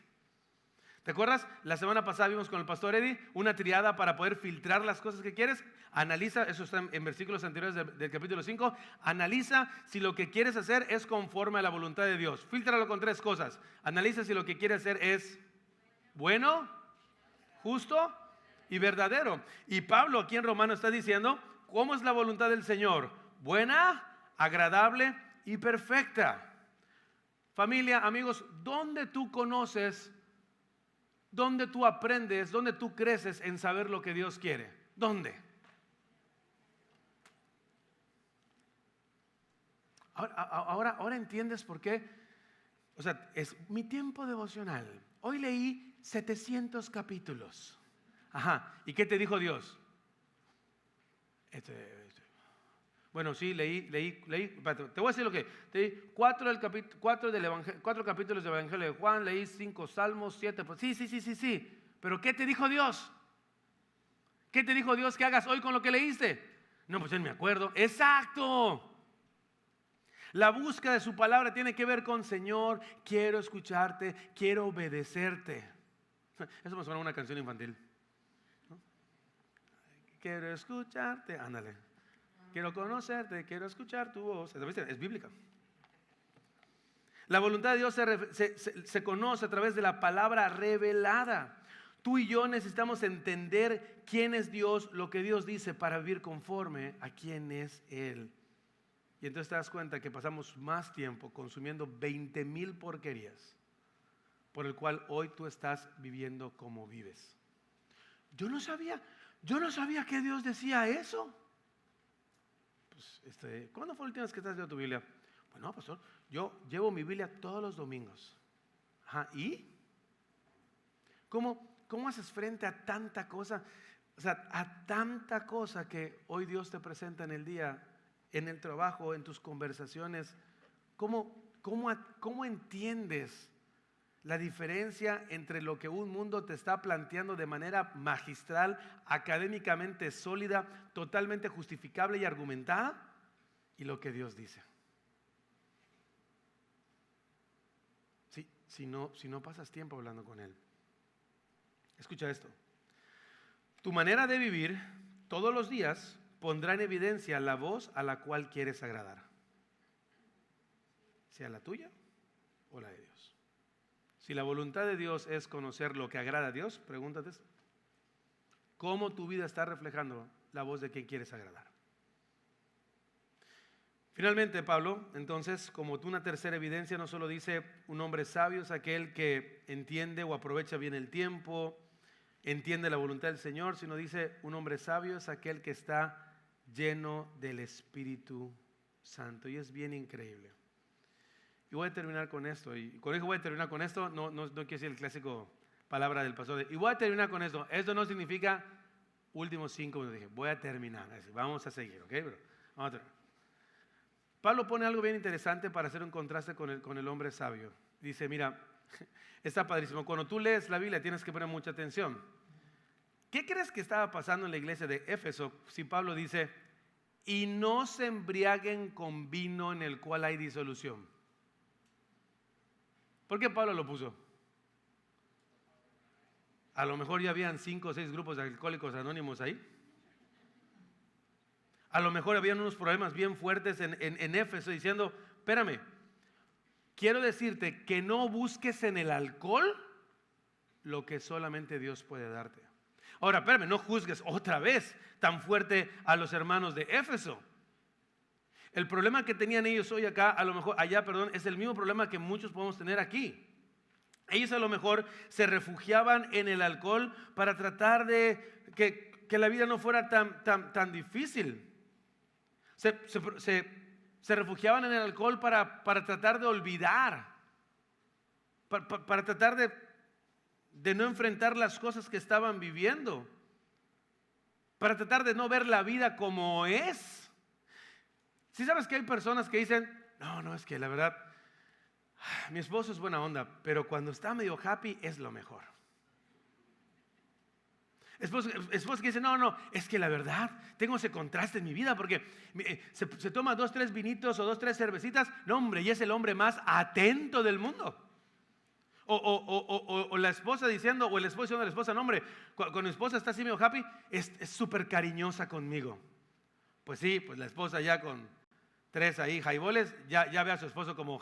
A: ¿Te acuerdas? La semana pasada vimos con el pastor Eddie una triada para poder filtrar las cosas que quieres. Analiza, eso está en versículos anteriores del capítulo 5. Analiza si lo que quieres hacer es conforme a la voluntad de Dios. Fíltralo con 3 cosas. Analiza si lo que quieres hacer es bueno, justo y verdadero. Y Pablo aquí en Romanos está diciendo, ¿cómo es la voluntad del Señor? Buena, agradable y perfecta. Familia, amigos, ¿dónde tú conoces? ¿Dónde tú aprendes? ¿Dónde tú creces en saber lo que Dios quiere? ¿Dónde? Ahora entiendes por qué. O sea, es mi tiempo devocional. Hoy leí 700 capítulos. Ajá. ¿Y qué te dijo Dios? Bueno, sí, leí. Espérate, te voy a decir lo que. Leí 4 capítulos del Evangelio de Juan, leí 5 salmos, 7. Sí. Pero ¿qué te dijo Dios? ¿Qué te dijo Dios que hagas hoy con lo que leíste? No, pues yo no me acuerdo. Exacto. La búsqueda de su palabra tiene que ver con Señor, quiero escucharte, quiero obedecerte. Eso me suena a una canción infantil, ¿no? Quiero escucharte, ándale. Quiero conocerte, quiero escuchar tu voz. Es bíblica. La voluntad de Dios se conoce a través de la palabra revelada. Tú y yo necesitamos entender quién es Dios, lo que Dios dice para vivir conforme a quién es Él. Y entonces te das cuenta que pasamos más tiempo consumiendo 20,000 porquerías por el cual hoy tú estás viviendo como vives. Yo no sabía que Dios decía eso. Pues, ¿cuándo fue la última vez que estás leyendo tu Biblia? Pues no, pastor, yo llevo mi Biblia todos los domingos. Ajá, ¿y? ¿Cómo haces frente a tanta cosa? O sea, a tanta cosa que hoy Dios te presenta en el día, en el trabajo, en tus conversaciones. ¿Cómo entiendes la diferencia entre lo que un mundo te está planteando de manera magistral, académicamente sólida, totalmente justificable y argumentada, y lo que Dios dice? Si no pasas tiempo hablando con Él. Escucha esto. Tu manera de vivir todos los días pondrá en evidencia la voz a la cual quieres agradar, sea la tuya o la de Dios. Si la voluntad de Dios es conocer lo que agrada a Dios, pregúntate esto: ¿cómo tu vida está reflejando la voz de quien quieres agradar? Finalmente, Pablo, entonces, como tú, una tercera evidencia, no solo dice un hombre sabio es aquel que entiende o aprovecha bien el tiempo, entiende la voluntad del Señor, sino dice un hombre sabio es aquel que está lleno del Espíritu Santo. Y es bien increíble. Y voy a terminar con esto. Y con eso voy a terminar con esto. No quiero decir el clásico palabra del pastor. Y voy a terminar con esto. Esto no significa últimos 5 minutos. Dije, voy a terminar. Vamos a seguir, ¿ok? Pero vamos a terminar. Pablo pone algo bien interesante para hacer un contraste con el hombre sabio. Dice, mira, está padrísimo. Cuando tú lees la Biblia tienes que poner mucha atención. ¿Qué crees que estaba pasando en la iglesia de Éfeso si Pablo dice, y no se embriaguen con vino en el cual hay disolución? ¿Por qué Pablo lo puso? A lo mejor ya habían 5 o 6 grupos de alcohólicos anónimos ahí. A lo mejor habían unos problemas bien fuertes en Éfeso diciendo, espérame, quiero decirte que no busques en el alcohol lo que solamente Dios puede darte. Ahora, espérame, no juzgues otra vez tan fuerte a los hermanos de Éfeso. El problema que tenían ellos hoy acá, a lo mejor allá, perdón, es el mismo problema que muchos podemos tener aquí. Ellos a lo mejor se refugiaban en el alcohol para tratar de que la vida no fuera tan difícil. Se refugiaban en el alcohol para tratar de olvidar, para tratar de no enfrentar las cosas que estaban viviendo, para tratar de no ver la vida como es. Si sabes que hay personas que dicen, no, es que la verdad, mi esposo es buena onda, pero cuando está medio happy es lo mejor. Esposos que dicen, no, es que la verdad, tengo ese contraste en mi vida porque se toma 2, 3 vinitos o 2, 3 cervecitas, no hombre, y es el hombre más atento del mundo. O la esposa diciendo, o el esposo diciendo a la esposa, no hombre, cuando mi esposa está así medio happy, es súper cariñosa conmigo. Pues sí, pues la esposa ya con 3 ahí jaiboles, ya ve a su esposo como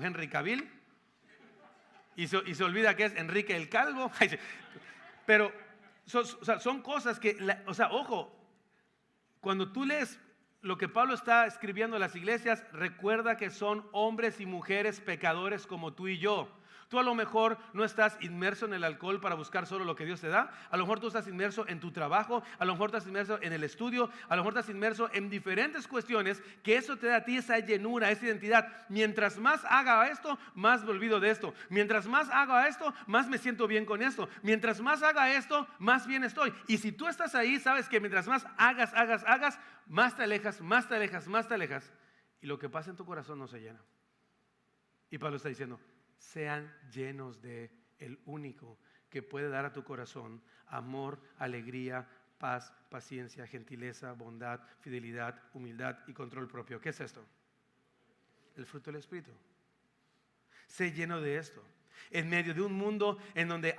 A: Henry Cavill, y se olvida que es Enrique el Calvo. Pero son cosas que, ojo, cuando tú lees lo que Pablo está escribiendo a las iglesias, recuerda que son hombres y mujeres pecadores como tú y yo. Tú a lo mejor no estás inmerso en el alcohol para buscar solo lo que Dios te da. A lo mejor tú estás inmerso en tu trabajo, a lo mejor estás inmerso en el estudio, a lo mejor estás inmerso en diferentes cuestiones que eso te da a ti esa llenura, esa identidad. Mientras más haga esto, más me olvido de esto. Mientras más haga esto, más me siento bien con esto. Mientras más haga esto, más bien estoy. Y si tú estás ahí, sabes que mientras más hagas, más te alejas. Y lo que pasa en tu corazón no se llena. Y Pablo está diciendo, sean llenos de el único que puede dar a tu corazón amor, alegría, paz, paciencia, gentileza, bondad, fidelidad, humildad y control propio. ¿Qué es esto? El fruto del Espíritu. Sé lleno de esto. En medio de un mundo en donde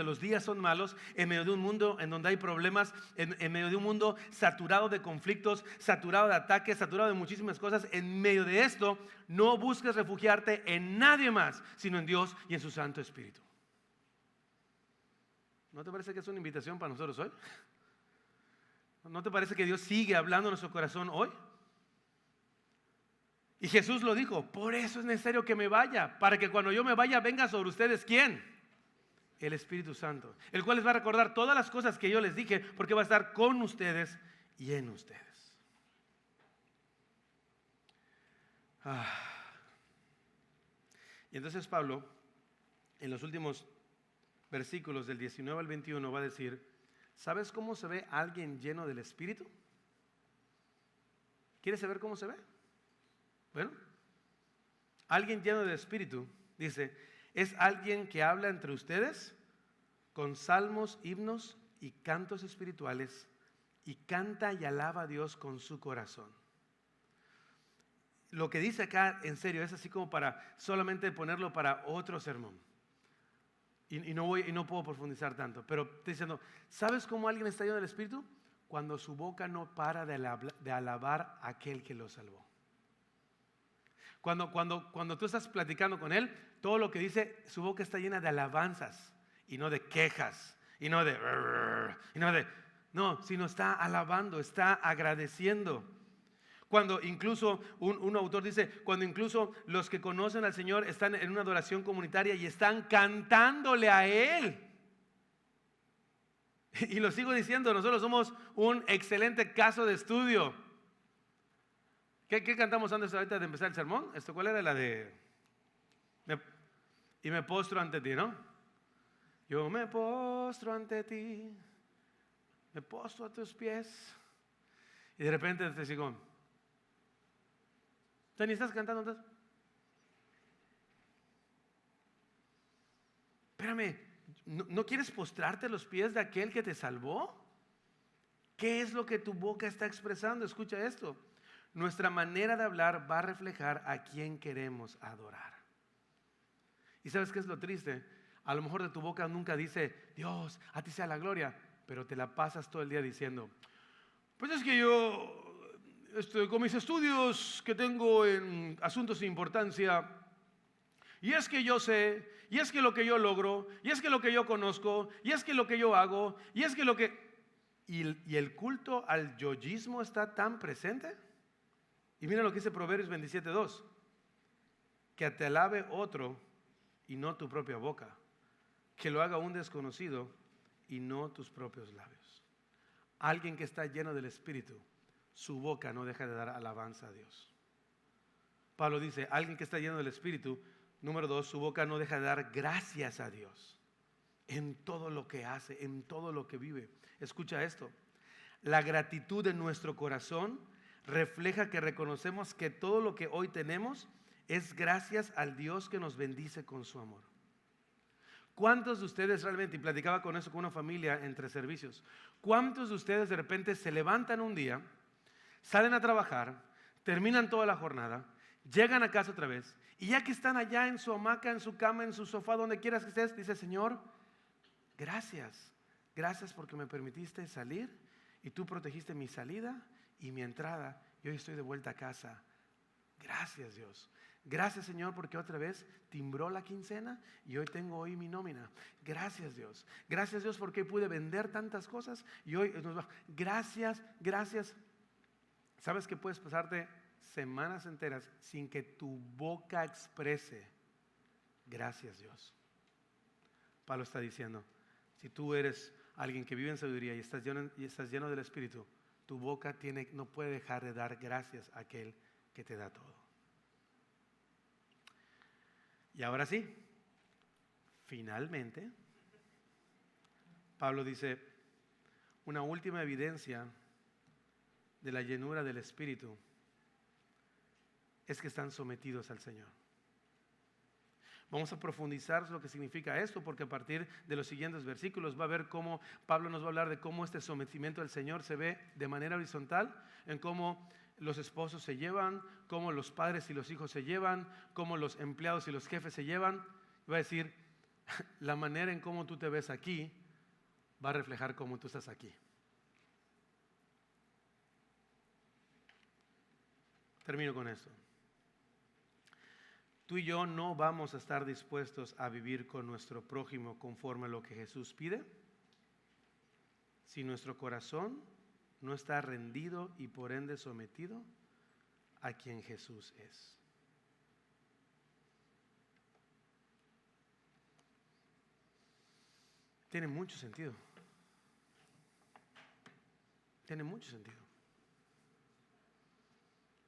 A: los días son malos, en medio de un mundo en donde hay problemas, en medio de un mundo saturado de conflictos, saturado de ataques, saturado de muchísimas cosas, en medio de esto, no busques refugiarte en nadie más, sino en Dios y en su Santo Espíritu. ¿No te parece que es una invitación para nosotros hoy? ¿No te parece que Dios sigue hablando en nuestro corazón hoy? Y Jesús lo dijo, por eso es necesario que me vaya, para que cuando yo me vaya venga sobre ustedes, ¿quién? El Espíritu Santo, el cual les va a recordar todas las cosas que yo les dije, porque va a estar con ustedes y en ustedes. Y entonces Pablo, en los últimos versículos del 19 al 21, va a decir, ¿sabes cómo se ve alguien lleno del Espíritu? ¿Quieres saber cómo se ve? Bueno, alguien lleno del Espíritu, dice, es alguien que habla entre ustedes con salmos, himnos y cantos espirituales y canta y alaba a Dios con su corazón. Lo que dice acá, en serio, es así como para solamente ponerlo para otro sermón. Y no puedo profundizar tanto, pero estoy diciendo, ¿sabes cómo alguien está lleno del Espíritu? Cuando su boca no para de alabar a aquel que lo salvó. Cuando tú estás platicando con él, todo lo que dice, su boca está llena de alabanzas y no de quejas no, sino está alabando, está agradeciendo. Cuando incluso un autor dice, cuando incluso los que conocen al Señor están en una adoración comunitaria y están cantándole a Él. Y lo sigo diciendo, nosotros somos un excelente caso de estudio. ¿Qué cantamos antes ahorita de empezar el sermón? ¿Cuál era la de? Y me postro ante ti, ¿no? Yo me postro ante ti, me postro a tus pies. Y de repente te sigo, ¿tú ni estás cantando entonces? Espérame, ¿no quieres postrarte a los pies de aquel que te salvó? ¿Qué es lo que tu boca está expresando? Escucha esto. Nuestra manera de hablar va a reflejar a quién queremos adorar. ¿Y sabes qué es lo triste? A lo mejor de tu boca nunca dice, Dios, a ti sea la gloria, pero te la pasas todo el día diciendo, pues es que yo, con mis estudios que tengo en asuntos de importancia, y es que yo sé, y es que lo que yo logro, y es que lo que yo conozco, y es que lo que yo hago, y es que lo que... Y el culto al yoísmo está tan presente. Y mira lo que dice Proverbios 27:2, que te alabe otro y no tu propia boca, que lo haga un desconocido y no tus propios labios. Alguien que está lleno del Espíritu, su boca no deja de dar alabanza a Dios. Pablo dice, alguien que está lleno del Espíritu, número 2, su boca no deja de dar gracias a Dios en todo lo que hace, en todo lo que vive. Escucha esto, la gratitud de nuestro corazón refleja que reconocemos que todo lo que hoy tenemos es gracias al Dios que nos bendice con su amor. ¿Cuántos de ustedes realmente, y platicaba con eso con una familia entre servicios, cuántos de ustedes de repente se levantan un día, salen a trabajar, terminan toda la jornada, llegan a casa otra vez, y ya que están allá en su hamaca, en su cama, en su sofá, donde quieras que estés, dice, Señor, gracias porque me permitiste salir y tú protegiste mi salida y mi entrada, y hoy estoy de vuelta a casa. Gracias, Dios. Gracias, Señor, porque otra vez timbró la quincena y hoy tengo mi nómina. Gracias, Dios. Gracias, Dios, porque pude vender tantas cosas y hoy nos va. Gracias. ¿Sabes que puedes pasarte semanas enteras sin que tu boca exprese gracias, Dios? Pablo está diciendo, si tú eres alguien que vive en sabiduría y estás lleno del Espíritu, tu boca no puede dejar de dar gracias a aquel que te da todo. Y ahora sí, finalmente, Pablo dice, una última evidencia de la llenura del Espíritu es que están sometidos al Señor. Vamos a profundizar lo que significa esto, porque a partir de los siguientes versículos va a ver cómo Pablo nos va a hablar de cómo este sometimiento al Señor se ve de manera horizontal, en cómo los esposos se llevan, cómo los padres y los hijos se llevan, cómo los empleados y los jefes se llevan. Va a decir, la manera en cómo tú te ves aquí va a reflejar cómo tú estás aquí. Termino con esto. Tú y yo no vamos a estar dispuestos a vivir con nuestro prójimo conforme a lo que Jesús pide si nuestro corazón no está rendido y por ende sometido a quien Jesús es. Tiene mucho sentido. Tiene mucho sentido.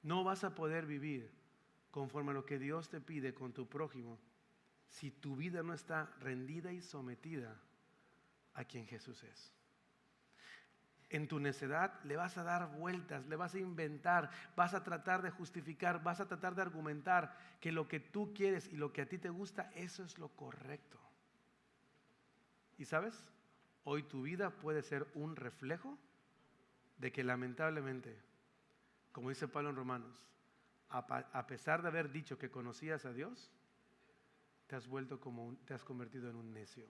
A: No vas a poder vivir conforme a lo que Dios te pide con tu prójimo si tu vida no está rendida y sometida a quien Jesús es. En tu necedad le vas a dar vueltas, le vas a inventar, vas a tratar de justificar, vas a tratar de argumentar que lo que tú quieres y lo que a ti te gusta, eso es lo correcto. ¿Y sabes? Hoy tu vida puede ser un reflejo de que lamentablemente, como dice Pablo en Romanos, a pesar de haber dicho que conocías a Dios, te has convertido en un necio.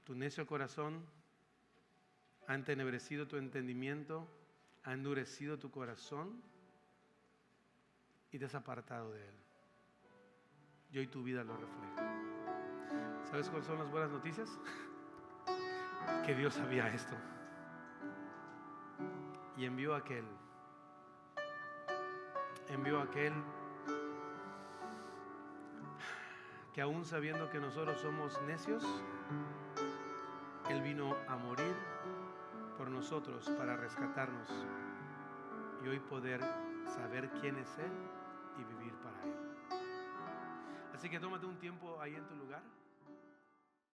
A: Tu necio corazón ha entenebrecido tu entendimiento, ha endurecido tu corazón y te has apartado de Él. Y hoy tu vida lo refleja. ¿Sabes cuáles son las buenas noticias? Que Dios sabía esto y envió a aquel que aún sabiendo que nosotros somos necios, Él vino a morir por nosotros para rescatarnos y hoy poder saber quién es Él y vivir para Él. Así que tómate un tiempo ahí en tu lugar.